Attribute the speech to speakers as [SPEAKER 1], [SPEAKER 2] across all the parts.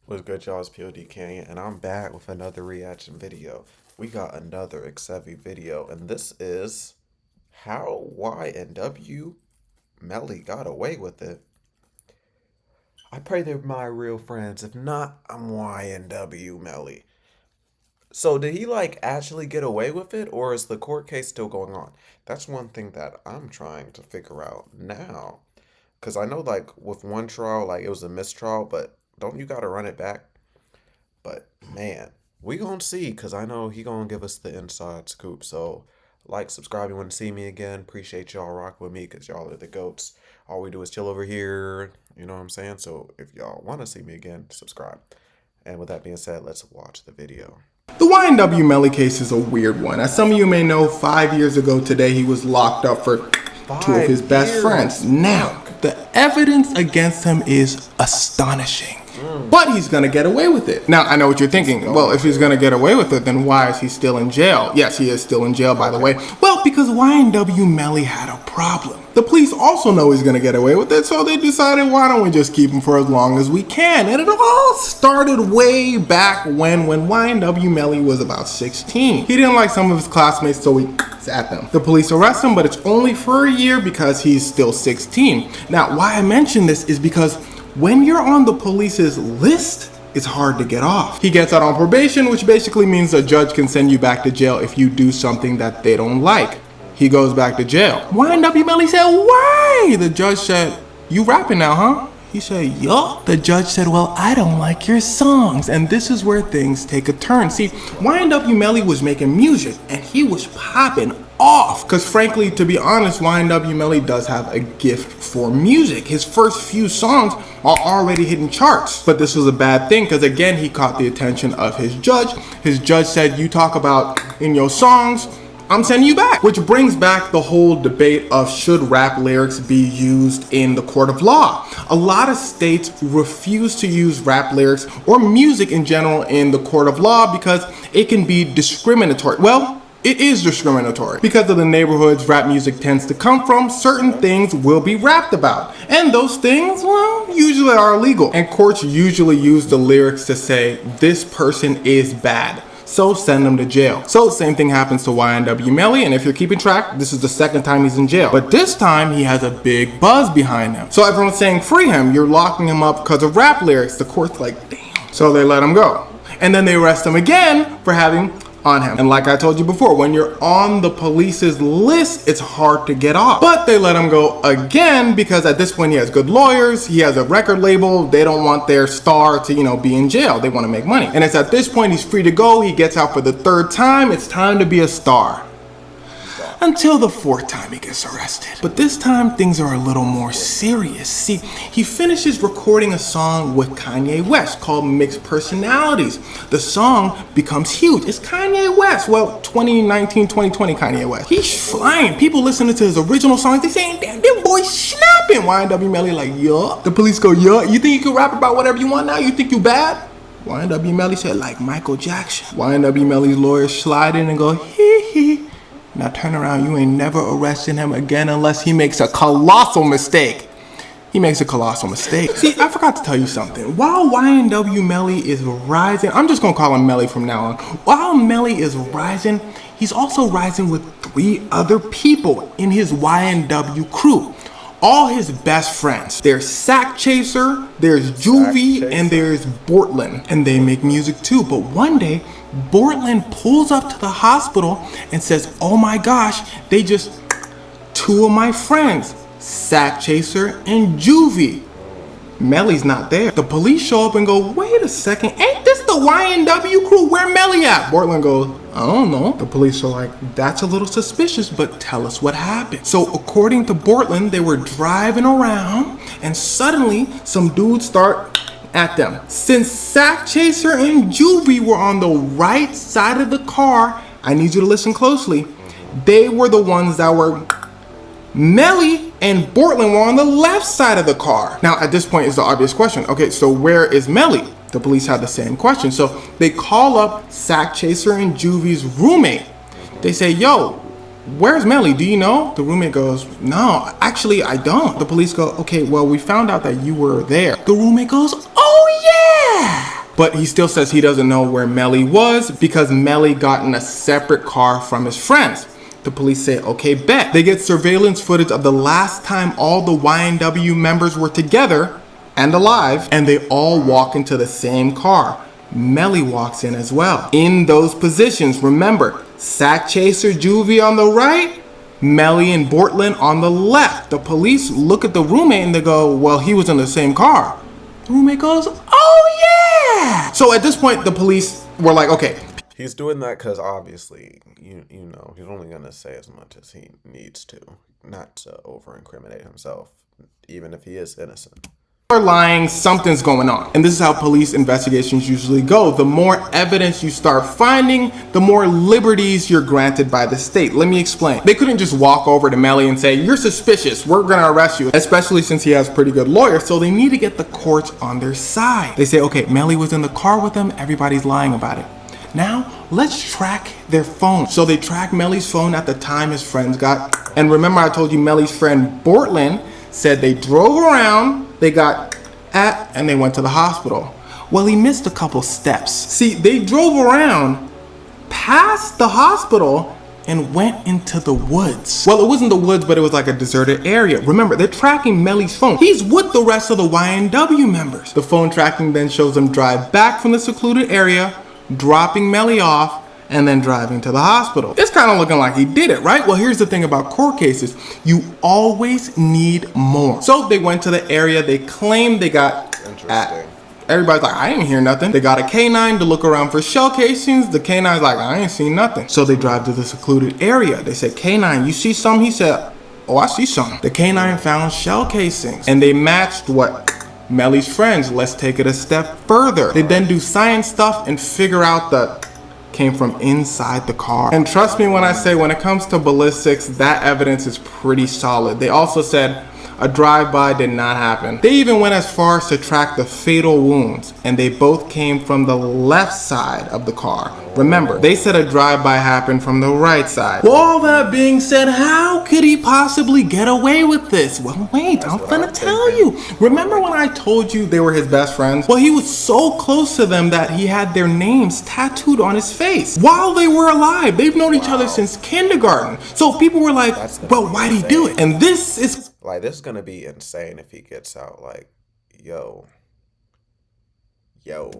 [SPEAKER 1] What's good, y'all? It's Pod.cannion, and I'm back with another reaction video. We got another Xevi video, and this is how Ynw Melly got away with it. I pray they're my real friends. If not, I'm Ynw Melly. So did he actually get away with it, or is the court case still going on? That's one thing that I'm trying to figure out now. Because I know with one trial, it was a mistrial, but don't you got to run it back? But man, we gonna see, because I know he gonna give us the inside scoop. So subscribe, you want to see me again. Appreciate y'all rock with me, because y'all are the goats. All we do is chill over here, you know what I'm saying? So if y'all want to see me again, subscribe. And with that being said, let's watch the video.
[SPEAKER 2] The Ynw Melly case is a weird one. As some of you may know, 5 years ago today, he was locked up for two of his best friends. Now, the evidence against him is astonishing. But he's gonna get away with it. Now, I know what you're thinking. Well, if he's gonna get away with it, then why is he still in jail? Yes, he is still in jail, by the way. Well, because Ynw Melly had a problem. The police also know he's gonna get away with it, so they decided, why don't we just keep him for as long as we can? And it all started way back when Ynw Melly was about 16. He didn't like some of his classmates, so he at them. The police arrest him, but it's only for a year because he's still 16. Now, why I mention this is because when you're on the police's list, it's hard to get off. He gets out on probation, which basically means a judge can send you back to jail if you do something that they don't like. He goes back to jail. Ynw Melly said, why? The judge said, you rapping now, huh? He said, yup. The judge said, well, I don't like your songs. And this is where things take a turn. See, Ynw Melly was making music and he was popping off. Because frankly, to be honest, Ynw Melly does have a gift for music. His first few songs are already hitting charts. But this was a bad thing because again, he caught the attention of his judge. His judge said, you talk about in your songs, I'm sending you back. Which brings back the whole debate of should rap lyrics be used in the court of law. A lot of states refuse to use rap lyrics or music in general in the court of law because it can be discriminatory. Well, it is discriminatory. Because of the neighborhoods rap music tends to come from, certain things will be rapped about. And those things, well, usually are illegal. And courts usually use the lyrics to say, this person is bad, so send him to jail. So same thing happens to Ynw Melly, and if you're keeping track, this is the second time he's in jail. But this time he has a big buzz behind him. So everyone's saying, free him, you're locking him up because of rap lyrics. The court's like, damn. So they let him go. And then they arrest him again for having on him. And like I told you before, when you're on the police's list, it's hard to get off. But they let him go again because at this point he has good lawyers, he has a record label, they don't want their star to, be in jail. They want to make money. And it's at this point he's free to go, he gets out for the third time, it's time to be a star. Until the fourth time he gets arrested. But this time things are a little more serious. See, he finishes recording a song with Kanye West called Mixed Personalities. The song becomes huge. It's Kanye West. Well, 2019, 2020 Kanye West. He's flying. People listening to his original songs, they saying, damn, them boys snapping. Ynw Melly like, yeah. The police go, yeah. You think you can rap about whatever you want now? You think you bad? Ynw Melly said, like Michael Jackson. Ynw Melly's lawyers slide in and go, hee hee. Now turn around, you ain't never arresting him again unless he makes a colossal mistake. He makes a colossal mistake. See, I forgot to tell you something. While Ynw Melly is rising, I'm just gonna call him Melly from now on. While Melly is rising, he's also rising with 3 other people in his Ynw crew. All his best friends. There's Sack Chaser, there's Xevi, and there's Bortland. And they make music too. But one day, Bortland pulls up to the hospital and says, oh my gosh, they just 2 of my friends, Sack Chaser and Xevi. Melly's not there. The police show up and go, wait a second, ain't this the Ynw crew? Where Melly at? Bortland goes, I don't know. The police are like, that's a little suspicious, but tell us what happened. So according to Bortland, they were driving around and suddenly some dudes start at them. Since Sack Chaser and Xevi were on the right side of the car, I need you to listen closely. They were the ones that were Melly and Bortland were on the left side of the car. Now at this point is the obvious question. Okay, so where is Melly? The police had the same question. So they call up Sack Chaser and Xevi's roommate. They say, yo, where's Melly? Do you know? The roommate goes, no, actually I don't. The police go, okay, well, we found out that you were there. The roommate goes, oh yeah, But he still says he doesn't know where Melly was because Melly got in a separate car from his friends. The police say, okay, bet. They get surveillance footage of the last time all the YNW members were together and alive, and they all walk into the same car. Melly walks in as well. In those positions, remember, Sack Chaser Juvie on the right, Melly and Bortland on the left. The police look at the roommate and they go, well, he was in the same car. The roommate goes, oh yeah! So at this point, the police were like, okay.
[SPEAKER 1] He's doing that because obviously, you know, he's only going to say as much as he needs to, not to over-incriminate himself, even if he is innocent.
[SPEAKER 2] Are lying, something's going on. And this is how police investigations usually go. The more evidence you start finding, the more liberties you're granted by the state. Let me explain. They couldn't just walk over to Melly and say, you're suspicious, we're gonna arrest you, especially since he has pretty good lawyers, so they need to get the courts on their side. They say, okay, Melly was in the car with him, everybody's lying about it. Now, let's track their phone. So they track Melly's phone at the time his friends got, and remember I told you Melly's friend Bortland said they drove around, they got at, and they went to the hospital. Well, he missed a couple steps. See, they drove around past the hospital and went into the woods. Well, it wasn't the woods, but it was like a deserted area. Remember, they're tracking Melly's phone. He's with the rest of the YNW members. The phone tracking then shows them drive back from the secluded area, dropping Melly off, and then driving to the hospital. It's kind of looking like he did it, right? Well, here's the thing about court cases. You always need more. So they went to the area they claimed they got at. Everybody's like, I didn't hear nothing. They got a canine to look around for shell casings. The canine's like, I ain't seen nothing. So they drive to the secluded area. They said, canine, you see some? He said, oh, I see some. The canine found shell casings and they matched what? Melly's friends. Let's take it a step further. They then do science stuff and figure out the came from inside the car. And trust me when I say when it comes to ballistics, that evidence is pretty solid. They also said a drive-by did not happen. They even went as far as to track the fatal wounds, and they both came from the left side of the car. Remember, they said a drive-by happened from the right side. Well, all that being said, how could he possibly get away with this? Well, wait, I'm gonna tell you. Remember when I told you they were his best friends? Well, he was so close to them that he had their names tattooed on his face while they were alive. They've known each other since kindergarten. So people were like, well, why'd he do it? And this is
[SPEAKER 1] like, this is gonna be insane if he gets out. Like, yo,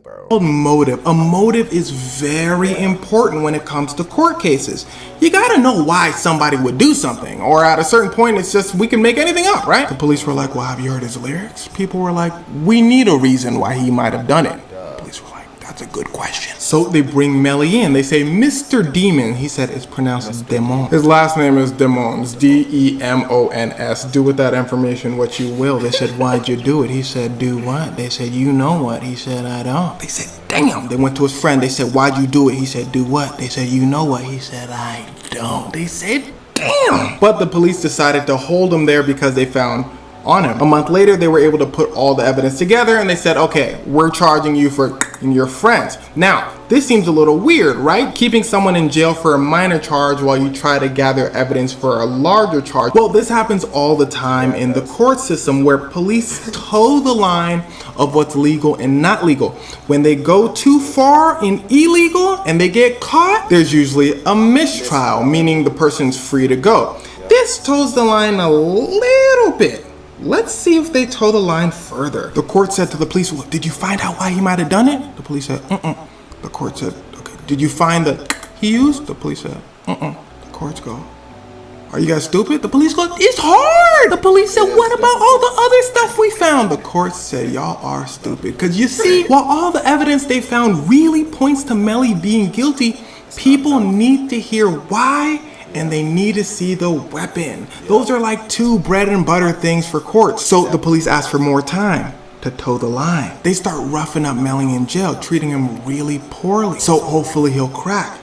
[SPEAKER 1] bro.
[SPEAKER 2] Motive. A motive is very important when it comes to court cases. You gotta know why somebody would do something, or at a certain point, it's just we can make anything up, right? The police were like, well, have you heard his lyrics? People were like, we need a reason why he might have done it. The police were like, that's a good question. So they bring Melly in. They say, Mr. Demon. He said it's pronounced Demon. His last name is Demons. D-E-M-O-N-S. Do with that information what you will. They said, why'd you do it? He said, do what? They said, you know what? He said, I don't. They said, damn. They went to his friend. They said, why'd you do it? He said, do what? They said, you know what? He said, I don't. They said, damn. But the police decided to hold him there because they found on him. A month later, they were able to put all the evidence together and they said, okay, we're charging you for your friends. Now, this seems a little weird, right? Keeping someone in jail for a minor charge while you try to gather evidence for a larger charge. Well, this happens all the time in the court system where police toe the line of what's legal and not legal. When they go too far in illegal and they get caught, there's usually a mistrial, meaning the person's free to go. This toes the line a little bit. Let's see if they toe the line further. The court said to the police, well, did you find out why he might have done it? The police said, The court said, okay. Did you find the he used? The police said, The courts go, are you guys stupid? The police go, it's hard. The police said, what about all the other stuff we found? The court said, y'all are stupid. Because you see, while all the evidence they found really points to Melly being guilty, people need to hear why and they need to see the weapon. Those are like two bread and butter things for courts. So the police ask for more time to toe the line. They start roughing up Melly in jail, treating him really poorly. So hopefully he'll crack.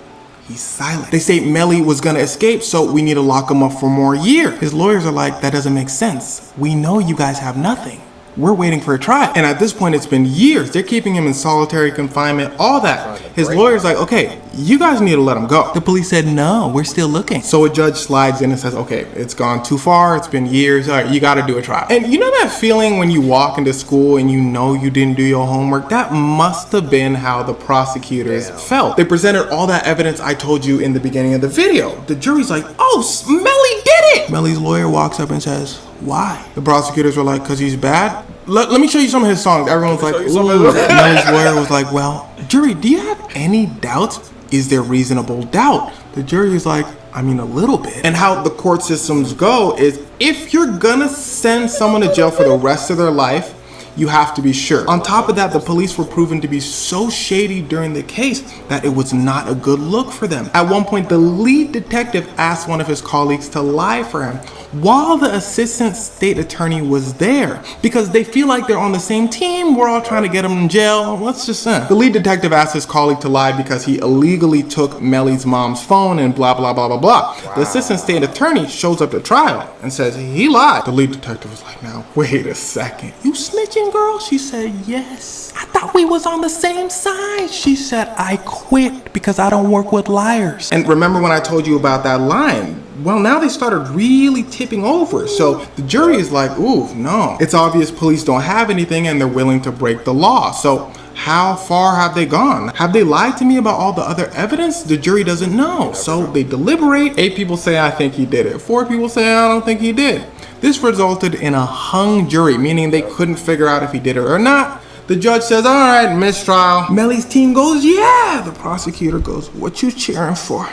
[SPEAKER 2] He's silent. They say Melly was gonna escape, so we need to lock him up for more years. His lawyers are like, that doesn't make sense. We know you guys have nothing. we're waiting for a trial. And at this point, it's been years. They're keeping him in solitary confinement, all that. His lawyer's like, okay, you guys need to let him go. The police said, no, we're still looking. So a judge slides in and says, okay, it's gone too far. It's been years. All right, you got to do a trial. And you know that feeling when you walk into school and you know you didn't do your homework? That must have been how the prosecutors felt. They presented all that evidence I told you in the beginning of the video. The jury's like, oh, Melly did it. Melly's lawyer walks up and says, why? The prosecutors were like, because he's bad. Let me show you some of his songs. Everyone's like, ooh. Melly's lawyer was like, well, jury, do you have any doubts? Is there reasonable doubt? The jury is like, I mean, a little bit. And how the court systems go is if you're gonna send someone to jail for the rest of their life, you have to be sure. On top of that, the police were proven to be so shady during the case that it was not a good look for them. At one point, the lead detective asked one of his colleagues to lie for him while the assistant state attorney was there because they feel like they're on the same team. We're all trying to get him in jail. Let's just say. The lead detective asked his colleague to lie because he illegally took Melly's mom's phone and blah, blah, blah, blah, blah. Wow. The assistant state attorney shows up to trial and says he lied. The lead detective was like, now, wait a second. You snitching, girl? She said, yes. I thought we was on the same side. She said, I quit because I don't work with liars. And remember when I told you about that line? Well, now they started really tipping over. So the jury is like, ooh, no. It's obvious police don't have anything and they're willing to break the law. So how far have they gone? Have they lied to me about all the other evidence? The jury doesn't know. So they deliberate. 8 people say, I think he did it. 4 people say, I don't think he did. This resulted in a hung jury, meaning they couldn't figure out if he did it or not. The judge says, all right, mistrial. Melly's team goes, yeah. The prosecutor goes, what you cheering for?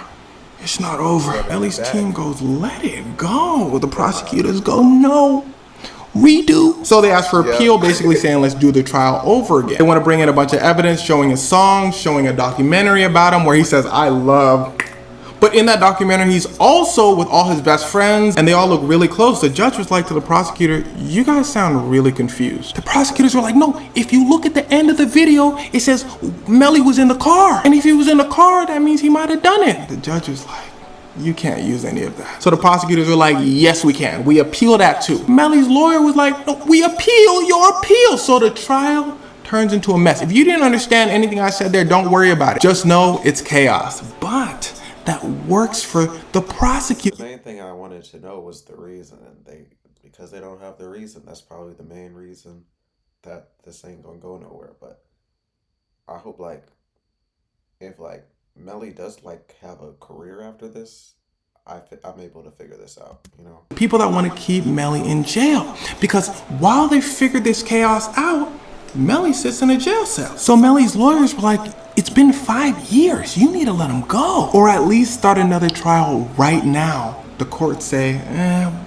[SPEAKER 2] It's not over. Melly's team goes, let it go. The prosecutors go, no, redo. So they ask for appeal, basically saying, let's do the trial over again. They want to bring in a bunch of evidence, showing his songs, showing a documentary about him where he says, I love. But in that documentary, he's also with all his best friends and they all look really close. The judge was like to the prosecutor, you guys sound really confused. The prosecutors were like, no, if you look at the end of the video, it says Melly was in the car. And if he was in the car, that means he might have done it. The judge was like, you can't use any of that. So the prosecutors were like, yes, we can. We appeal that too. Melly's lawyer was like, no, we appeal your appeal. So the trial turns into a mess. If you didn't understand anything I said there, don't worry about it. Just know it's chaos. But that works for the prosecutor.
[SPEAKER 1] The main thing I wanted to know was the reason, and because they don't have the reason, that's probably the main reason that this ain't gonna go nowhere. But I hope if Melly does have a career after this, I'm able to figure this out, you know.
[SPEAKER 2] People that want to keep Melly in jail because while they figure this chaos out, Melly sits in a jail cell. So Melly's lawyers were like, it's been 5 years. You need to let him go. Or at least start another trial right now. The courts say,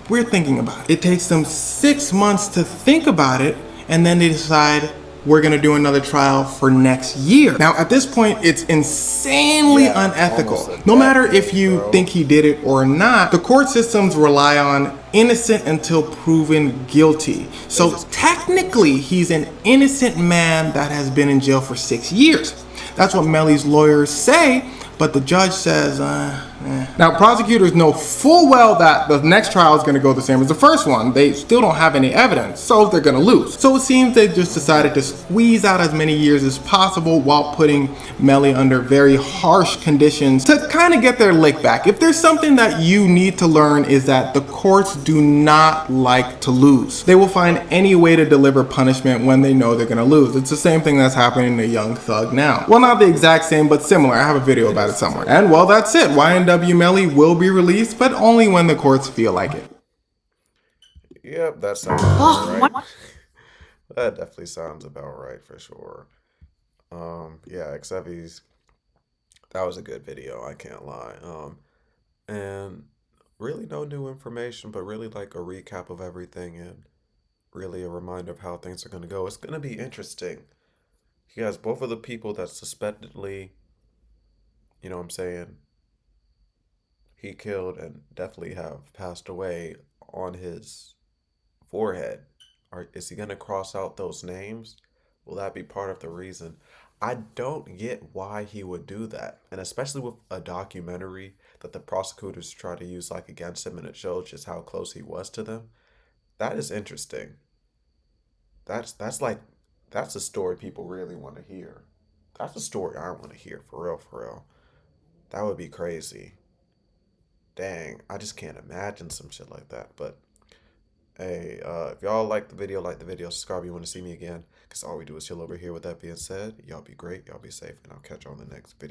[SPEAKER 2] we're thinking about it. It takes them 6 months to think about it, and then they decide we're gonna do another trial for next year. Now, at this point, it's insanely unethical. No matter if you think he did it or not, the court systems rely on innocent until proven guilty. So technically, he's an innocent man that has been in jail for 6 years. That's what Melly's lawyers say, but the judge says, Now, prosecutors know full well that the next trial is going to go the same as the first one. They still don't have any evidence, so they're going to lose. So it seems they just decided to squeeze out as many years as possible while putting Melly under very harsh conditions to kind of get their lick back. If there's something that you need to learn is that the courts do not like to lose. They will find any way to deliver punishment when they know they're going to lose. It's the same thing that's happening to Young Thug now. Well, not the exact same, but similar. I have a video about it somewhere. And well, that's it. Ynw Melly will be released, but only when the courts feel like it.
[SPEAKER 1] Yep, that sounds about right. That definitely sounds about right for sure. Yeah, Xevi's, that was a good video, I can't lie. And really no new information, but really like a recap of everything and really a reminder of how things are going to go. It's going to be interesting. He has both of the people that suspectedly, you know what I'm saying, he killed and definitely have passed away on his forehead. Or is he going to cross out those names? Will that be part of the reason? I don't get why he would do that. And especially with a documentary that the prosecutors try to use like against him and it shows just how close he was to them. That is interesting. That's like that's a story people really want to hear. That's a story I want to hear for real, for real. That would be crazy. Dang, I just can't imagine some shit like that. But hey, if y'all like the video, subscribe if you want to see me again. Because all we do is chill over here. With that being said, y'all be great, y'all be safe, and I'll catch you on the next video.